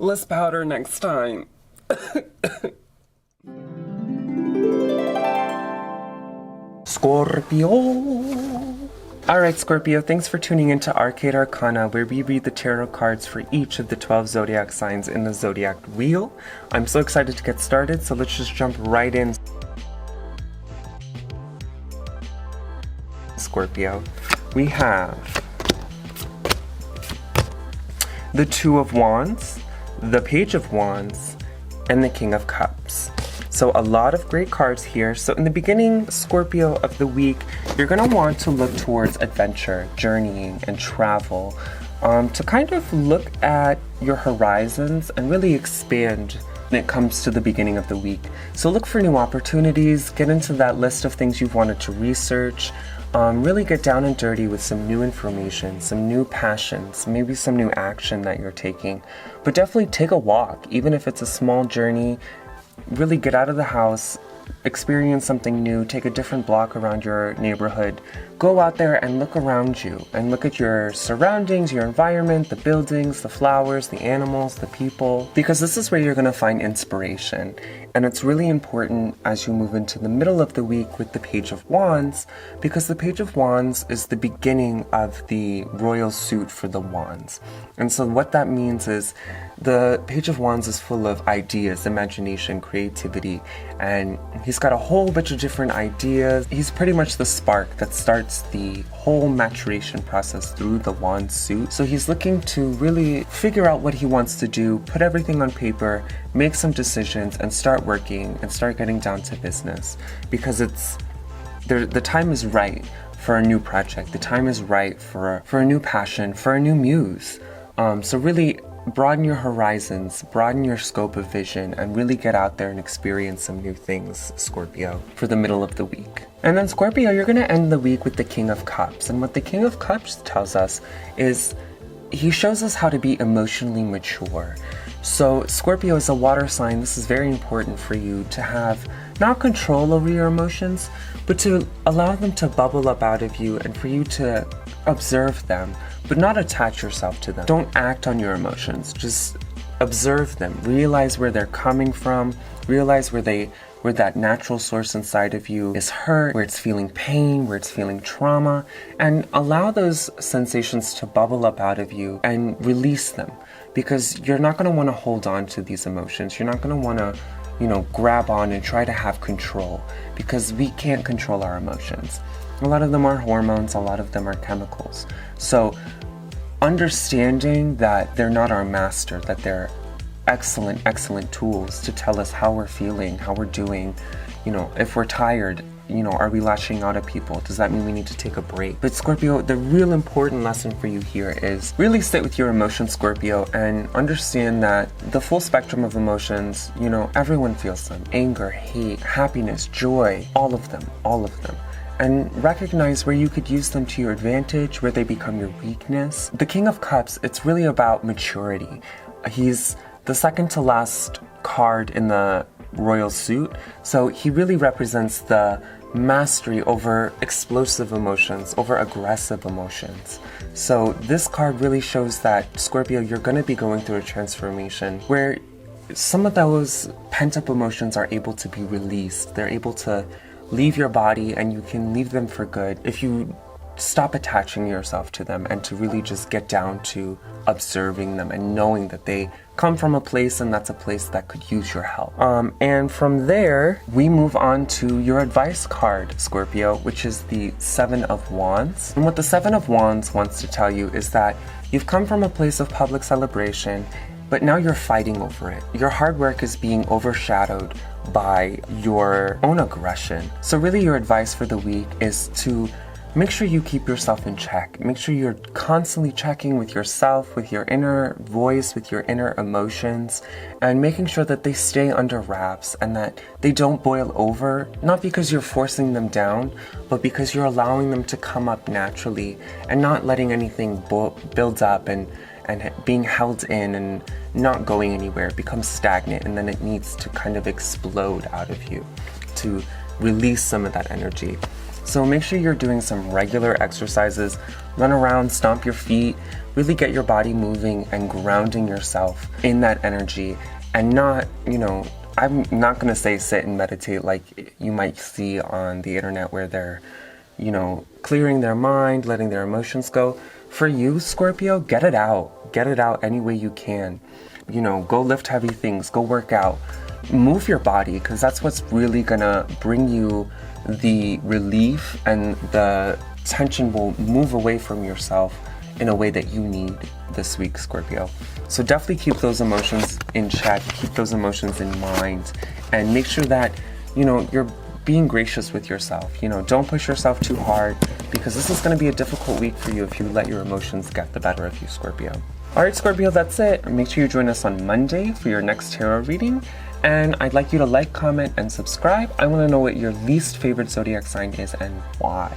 Less powder next time. Scorpio. Alright, Scorpio, thanks for tuning into Arcade Arcana, where we read the tarot cards for each of the 12 zodiac signs in the zodiac wheel. I'm so excited to get started, so let's just jump right in. Scorpio, we have the Two of Wands, the Page of Wands, and the King of Cups. So a lot of great cards here. So in the beginning, Scorpio, of the week, you're going to want to look towards adventure, journeying, and travel to kind of look at your horizons and really expand when it comes to the beginning of the week. So look for new opportunities, get into that list of things you've wanted to research, really get down and dirty with some new information, some new passions, maybe some new action that you're taking. But definitely take a walk, even if it's a small journey. Really get out of the house, experience something new, take a different block around your neighborhood. Go out there and look around you and look at your surroundings, your environment, the buildings, the flowers, the animals, the people, because this is where you're going to find inspiration. And it's really important as you move into the middle of the week with the Page of Wands, because the Page of Wands is the beginning of the royal suit for the wands. And so what that means is the Page of Wands is full of ideas, imagination, creativity, and he's got a whole bunch of different ideas. He's pretty much the spark that starts the whole maturation process through the wand suit. So he's looking to really figure out what he wants to do, put everything on paper, make some decisions, and start working and start getting down to business, because the time is right for a new project. The time is right for a new passion, for a new muse. So really broaden your horizons, broaden your scope of vision, and really get out there and experience some new things, Scorpio, for the middle of the week. And then Scorpio, you're going to end the week with the King of Cups. And what the King of Cups tells us is he shows us how to be emotionally mature. So Scorpio is a water sign. This is very important for you to have not control over your emotions, but to allow them to bubble up out of you and for you to observe them, but not attach yourself to them. Don't act on your emotions. Just observe them. Realize where they're coming from. Realize where that natural source inside of you is hurt, where it's feeling pain, where it's feeling trauma, and allow those sensations to bubble up out of you and release them, because you're not going to want to hold on to these emotions. You're not going to want to, grab on and try to have control, because we can't control our emotions. A lot of them are hormones, a lot of them are chemicals. So understanding that they're not our master, that they're excellent tools to tell us how we're feeling, how we're doing. If we're tired, are we lashing out at people? Does that mean we need to take a break? But Scorpio, the real important lesson for you here is really sit with your emotions, Scorpio, and understand that the full spectrum of emotions, everyone feels them. Anger, hate, happiness, joy, all of them. And recognize where you could use them to your advantage, where they become your weakness. The King of Cups, it's really about maturity. He's the second to last card in the royal suit, so he really represents the mastery over explosive emotions, over aggressive emotions. So this card really shows that, Scorpio, you're going to be going through a transformation where some of those pent-up emotions are able to be released. They're able to leave your body, and you can leave them for good if you stop attaching yourself to them and to really just get down to observing them and knowing that they come from a place, and that's a place that could use your help. And from there, we move on to your advice card, Scorpio, which is the Seven of Wands. And what the Seven of Wands wants to tell you is that you've come from a place of public celebration, but now you're fighting over it. Your hard work is being overshadowed by your own aggression. So really your advice for the week is to make sure you keep yourself in check. Make sure you're constantly checking with yourself, with your inner voice, with your inner emotions, and making sure that they stay under wraps and that they don't boil over, not because you're forcing them down, but because you're allowing them to come up naturally and not letting anything build up and being held in and not going anywhere. It becomes stagnant, and then it needs to kind of explode out of you to release some of that energy. So make sure you're doing some regular exercises, run around, stomp your feet, really get your body moving and grounding yourself in that energy, and not, I'm not gonna say sit and meditate like you might see on the internet where they're, clearing their mind, letting their emotions go. For you, Scorpio, get it out. Get it out any way you can. Go lift heavy things, go work out, move your body, because that's what's really gonna bring you the relief, and the tension will move away from yourself in a way that you need this week, Scorpio. So definitely keep those emotions in check, keep those emotions in mind, and make sure that, you're being gracious with yourself. Don't push yourself too hard, because this is going to be a difficult week for you if you let your emotions get the better of you, Scorpio. All right, Scorpio, that's it. Make sure you join us on Monday for your next tarot reading. And I'd like you to like, comment, and subscribe. I want to know what your least favorite zodiac sign is and why.